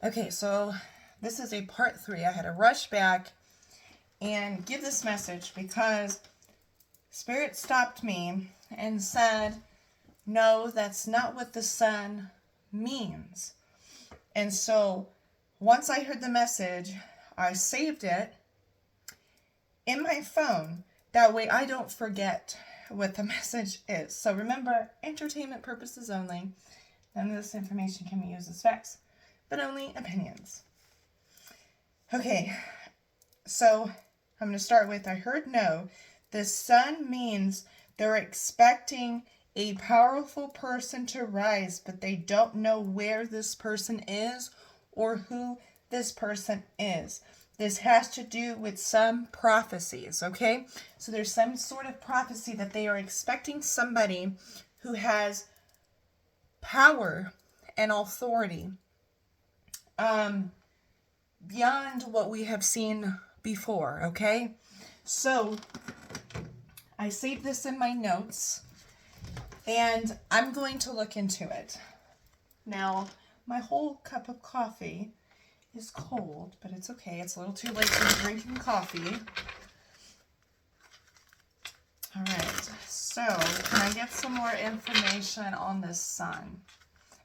Okay, so this is a part 3. I had to rush back and give this message because Spirit stopped me and said, no, that's not what the sun means. And so once I heard the message, I saved it in my phone. That way I don't forget what the message is. So remember, entertainment purposes only. None of this information can be used as facts, but only opinions. Okay, so I'm going to start with, I heard no. The sun means they're expecting a powerful person to rise, but they don't know where this person is or who this person is. This has to do with some prophecies, okay? So there's some sort of prophecy that they are expecting somebody who has power and authority beyond what we have seen before, okay? So I saved this in my notes and I'm going to look into it. Now, my whole cup of coffee is cold, but it's okay. It's a little too late to be drinking coffee. All right, so can I get some more information on this sun?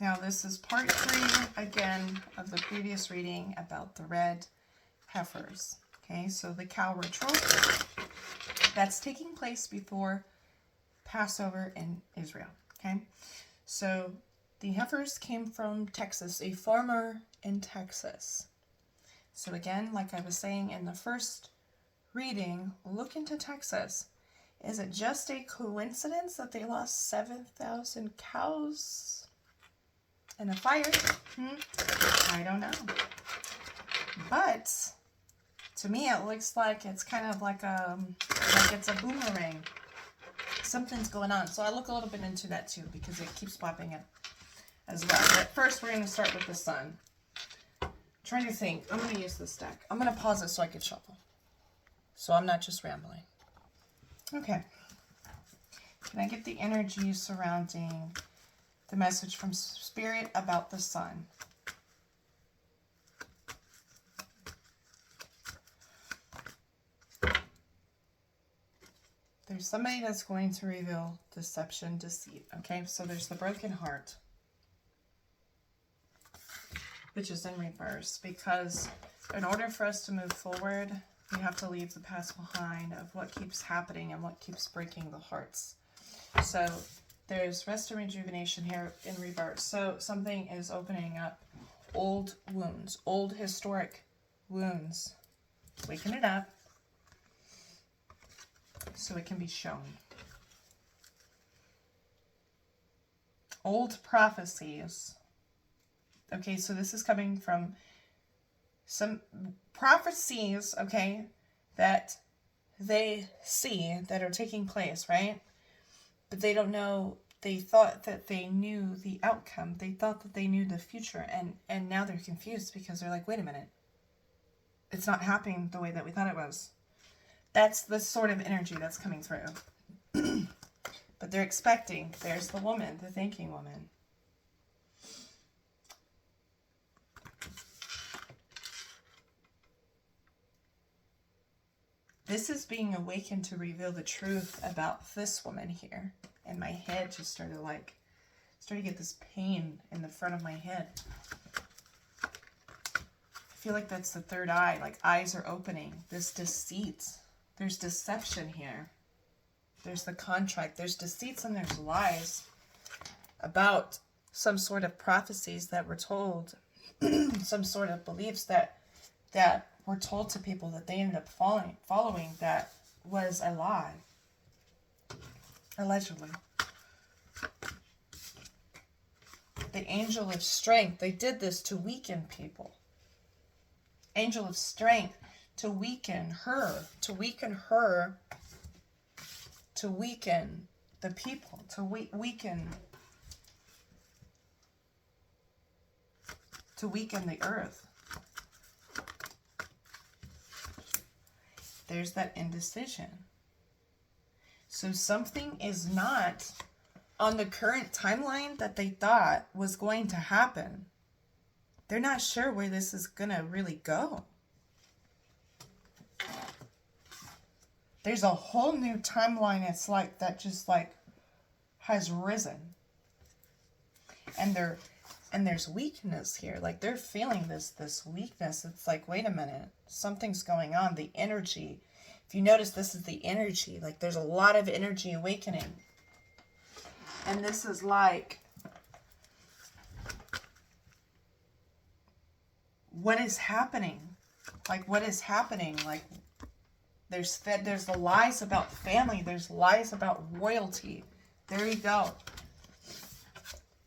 Now, this is part 3, again, of the previous reading about the red heifers. Okay, so the cow ritual that's taking place before Passover in Israel. Okay, so the heifers came from Texas, a farmer in Texas. So again, like I was saying in the first reading, look into Texas. Is it just a coincidence that they lost 7,000 cows in a fire? I don't know. But to me, it looks like it's kind of like it's a boomerang. Something's going on. So I look a little bit into that too because it keeps popping up as well. But first, we're going to start with the sun. I'm trying to think. I'm going to use this deck. I'm going to pause it so I can shuffle. So I'm not just rambling. Okay. Can I get the energy surrounding the message from Spirit about the sun? There's somebody that's going to reveal deception, deceit. Okay, so there's the broken heart, which is in reverse, because in order for us to move forward, we have to leave the past behind of what keeps happening and what keeps breaking the hearts. So there's rest and rejuvenation here in reverse. So something is opening up old wounds, old historic wounds, waking it up so it can be shown. Old prophecies. Okay, so this is coming from some prophecies, okay, that they see that are taking place, right? But they don't know, they thought that they knew the outcome. They thought that they knew the future, and now they're confused because they're like, wait a minute. It's not happening the way that we thought it was. That's the sort of energy that's coming through. But they're expecting, there's the woman, the thinking woman. This is being awakened to reveal the truth about this woman here. And my head just started to get this pain in the front of my head. I feel like that's the third eye, like eyes are opening. This deceit. There's deception here. There's the contract. There's deceits and there's lies about some sort of prophecies that were told, some sort of beliefs that were told to people that they ended up following that was a lie. Allegedly. The angel of strength, they did this to weaken people. Angel of strength, to weaken her, to weaken the people, to weaken the earth. There's that indecision. So something is not on the current timeline that they thought was going to happen. They're not sure where this is going to really go. There's a whole new timeline, it's like, that just like has risen. And there's weakness here. Like they're feeling this weakness. It's like, wait a minute, something's going on. The energy. If you notice, this is the energy. Like there's a lot of energy awakening. And this is like, what is happening? Like what is happening? Like there's the lies about family. There's lies about royalty. There you go.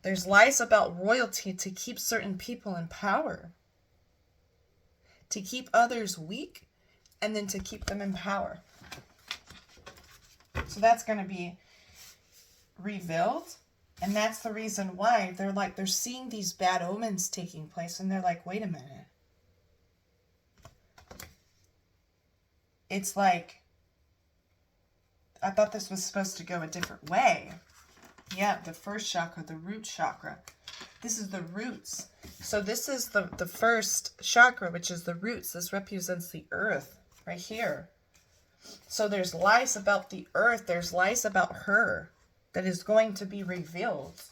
There's lies about royalty to keep certain people in power. To keep others weak, and then to keep them in power. So that's going to be revealed. And that's the reason why they're seeing these bad omens taking place. And they're like, wait a minute. It's like, I thought this was supposed to go a different way. Yeah, the first chakra, the root chakra. This is the roots. So this is the first chakra, which is the roots. This represents the earth right here. So there's lies about the earth. There's lies about her that is going to be revealed.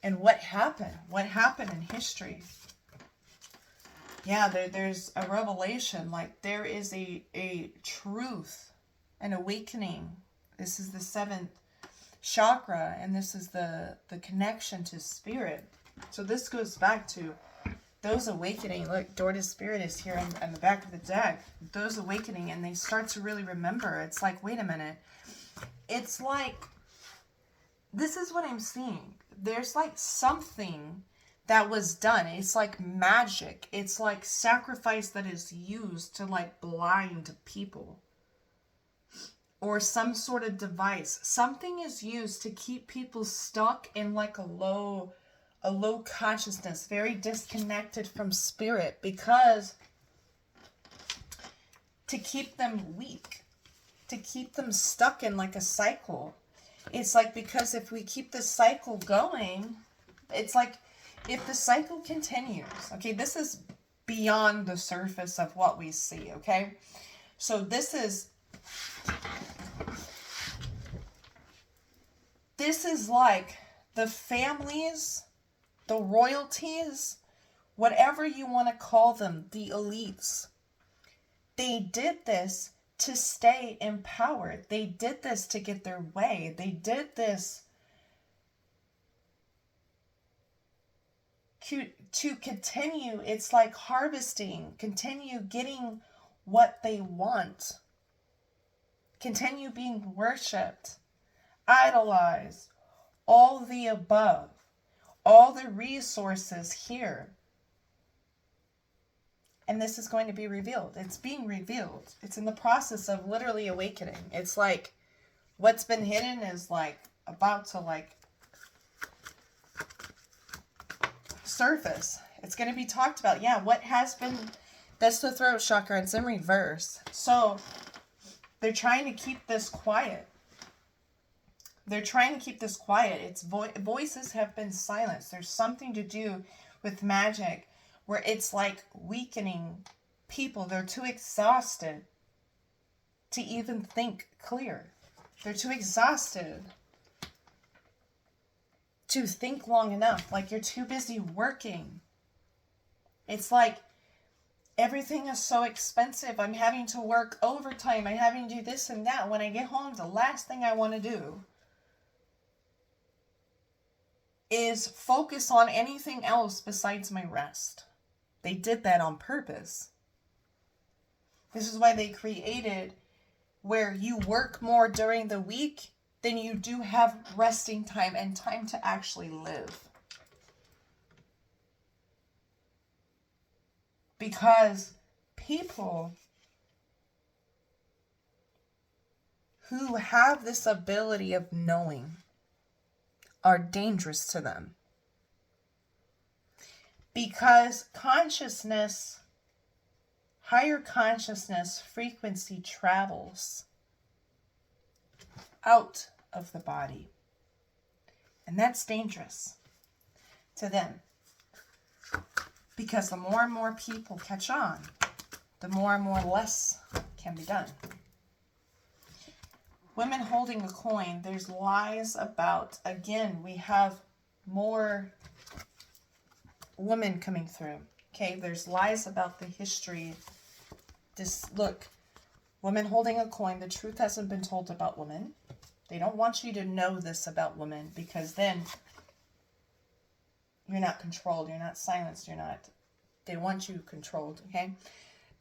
And what happened? What happened in history? Yeah, there's a revelation. Like there is a truth, an awakening. This is the seventh chakra, and this is the connection to spirit. So this goes back to those awakening. Look, Dorda's spirit is here on the back of the deck. Those awakening, and they start to really remember. It's like, wait a minute. It's like, this is what I'm seeing. There's like something that was done. It's like magic. It's like sacrifice that is used to like blind people. Or some sort of device. Something is used to keep people stuck in like a low consciousness, very disconnected from spirit, because to keep them weak, to keep them stuck in like a cycle. It's like, because if we keep this cycle going, it's like, if the cycle continues, okay, this is beyond the surface of what we see, okay? So this is like the families, the royalties, whatever you want to call them, the elites. They did this to stay empowered. They did this to get their way. They did this to continue. It's like harvesting, continue getting what they want, continue being worshipped, idolized, all the above, all the resources here. And this is going to be revealed. It's being revealed. It's in the process of literally awakening. It's like what's been hidden is like about to like surface. It's going to be talked about. Yeah, what has been, that's the throat chakra. It's in reverse. So they're trying to keep this quiet. They're trying to keep this quiet. Its voices have been silenced. There's something to do with magic where it's like weakening people. They're too exhausted to even think clear. They're too exhausted to think long enough. Like, you're too busy working. It's like everything is so expensive. I'm having to work overtime. I'm having to do this and that. When I get home, the last thing I want to do is focus on anything else besides my rest. They did that on purpose. This is why they created where you work more during the week than you do have resting time and time to actually live. Because people who have this ability of knowing are dangerous to them. Because consciousness, higher consciousness frequency travels out of the body. And that's dangerous to them. Because the more and more people catch on, the more and more less can be done. Women holding a coin, there's lies about, again, we have more women coming through. Okay, there's lies about the history. Look, women holding a coin, the truth hasn't been told about women. They don't want you to know this about women because then you're not controlled, you're not silenced, they want you controlled, okay?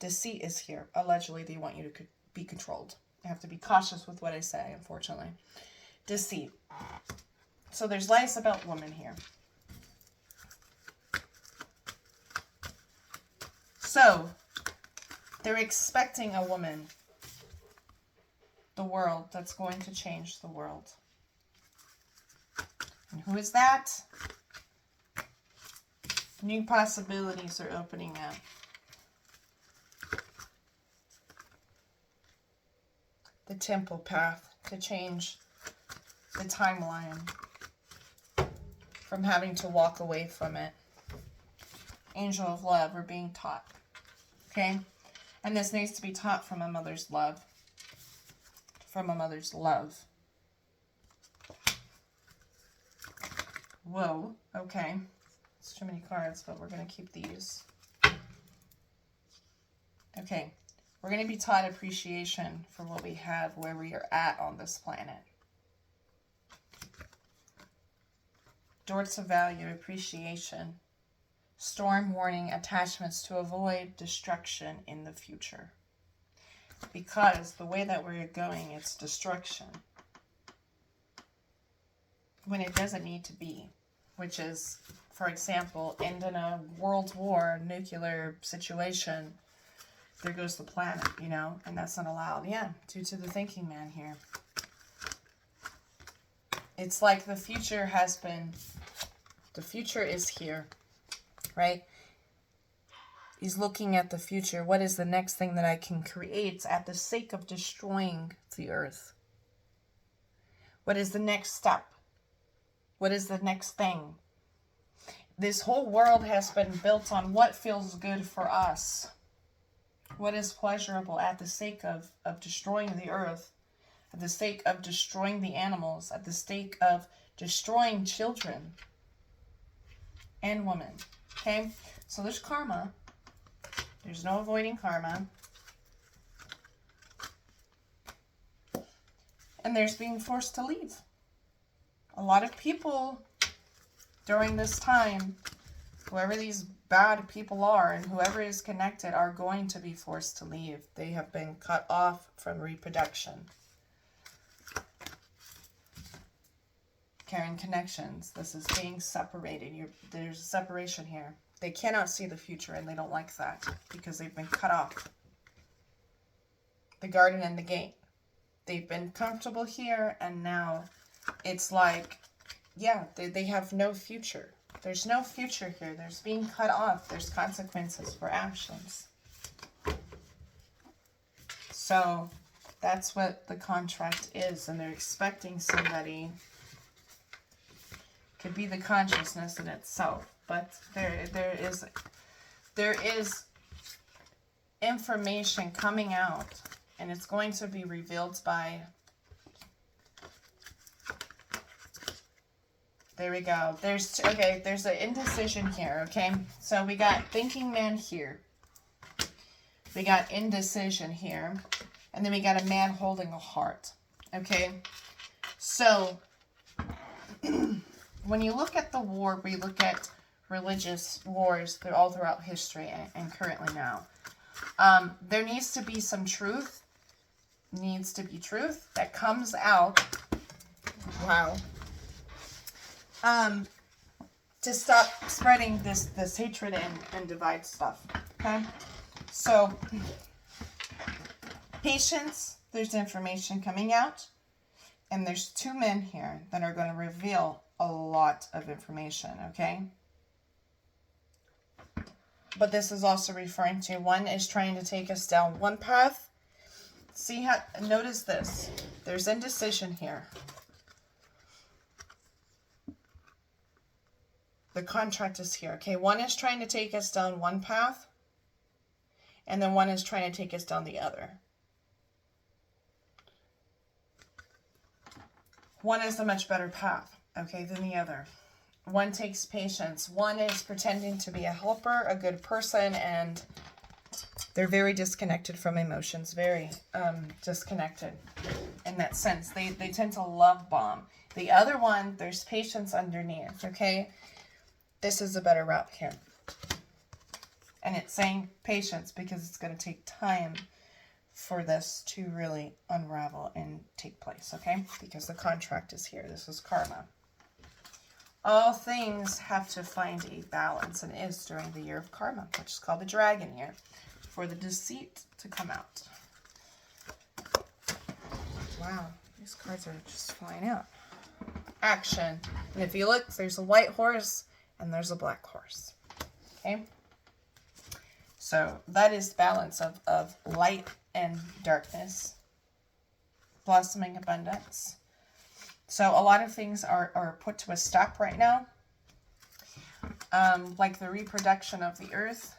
Deceit is here. Allegedly, they want you to be controlled. I have to be cautious with what I say, unfortunately. Deceit. So there's lies about women here. So they're expecting a woman, the world, that's going to change the world. And who is that? New possibilities are opening up. The temple path to change the timeline from having to walk away from it. Angel of love, we're being taught. Okay? And this needs to be taught from a mother's love. From a mother's love. Whoa, okay. It's too many cards, but we're going to keep these. Okay. We're going to be taught appreciation for what we have, where we are at on this planet. Doors of value, appreciation. Storm warning, attachments to avoid destruction in the future. Because the way that we're going, it's destruction. When it doesn't need to be. Which is, for example, ending a world war, nuclear situation. There goes the planet, you know, and that's not allowed. Yeah, due to the thinking man here. It's like the future is here, right? He's looking at the future. What is the next thing that I can create at the sake of destroying the earth? What is the next step? What is the next thing? This whole world has been built on what feels good for us. What is pleasurable at the sake of destroying the earth, at the sake of destroying the animals, at the sake of destroying children and women. Okay? So there's karma. There's no avoiding karma. And there's being forced to leave. A lot of people during this time, whoever these bad people are and whoever is connected are going to be forced to leave. They have been cut off from reproduction. Carrying connections. This is being separated. There's a separation here. They cannot see the future and they don't like that because they've been cut off. The garden and the gate. They've been comfortable here and now it's like, yeah, they have no future. There's no future here. There's being cut off. There's consequences for actions. So that's what the contract is. And they're expecting somebody. Could be the consciousness in itself. But there is information coming out. And it's going to be revealed by... There we go. There's an indecision here, okay? So we got thinking man here. We got indecision here. And then we got a man holding a heart, okay? So when you look at the war, we look at religious wars. They're all throughout history and currently now. There needs to be some truth. Needs to be truth that comes out. Wow. To stop spreading this hatred and divide stuff. Okay? So, patience, there's information coming out. And there's two men here that are going to reveal a lot of information, okay? But this is also referring to, one is trying to take us down one path. See how, notice this. There's indecision here. the contract is here. Okay, one is trying to take us down one path, and then one is trying to take us down the other. One is a much better path, okay, than the other. One takes patience. One is pretending to be a helper, a good person, and they're very disconnected from emotions, very disconnected in that sense. They tend to love bomb. The other one, there's patience underneath, okay? This is a better route here. And it's saying patience because it's going to take time for this to really unravel and take place, okay? Because the contract is here. This is karma. All things have to find a balance, and is during the year of karma, which is called the dragon year, for the deceit to come out. Wow, these cards are just flying out. Action. And if you look, there's a white horse and there's a black horse. Okay? So that is balance of light and darkness. Blossoming abundance. So a lot of things are put to a stop right now. Like the reproduction of the earth.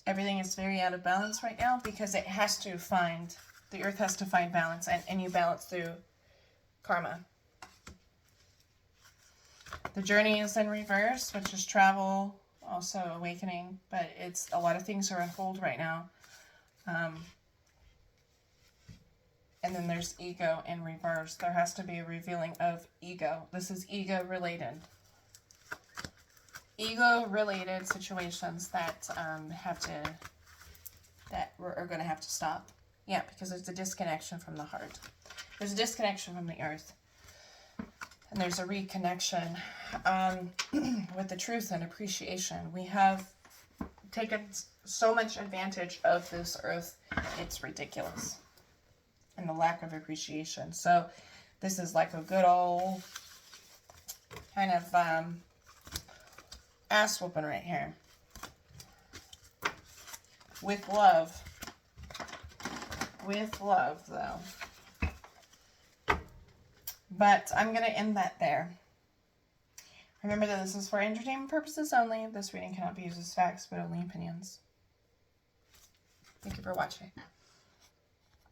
Everything is very out of balance right now because it has to find, the earth has to find balance, and you balance through karma. The journey is in reverse, which is travel, also awakening, but it's a lot of things are on hold right now. And then there's ego in reverse. There has to be a revealing of ego. This is ego related. Ego related situations that are going to have to stop. Yeah, because there's a disconnection from the heart. There's a disconnection from the earth. And there's a reconnection with the truth and appreciation. We have taken so much advantage of this earth, it's ridiculous. And the lack of appreciation. So this is like a good old kind of ass whooping right here. With love. With love, though. But I'm going to end that there. Remember that this is for entertainment purposes only. This reading cannot be used as facts, but only opinions. Thank you for watching.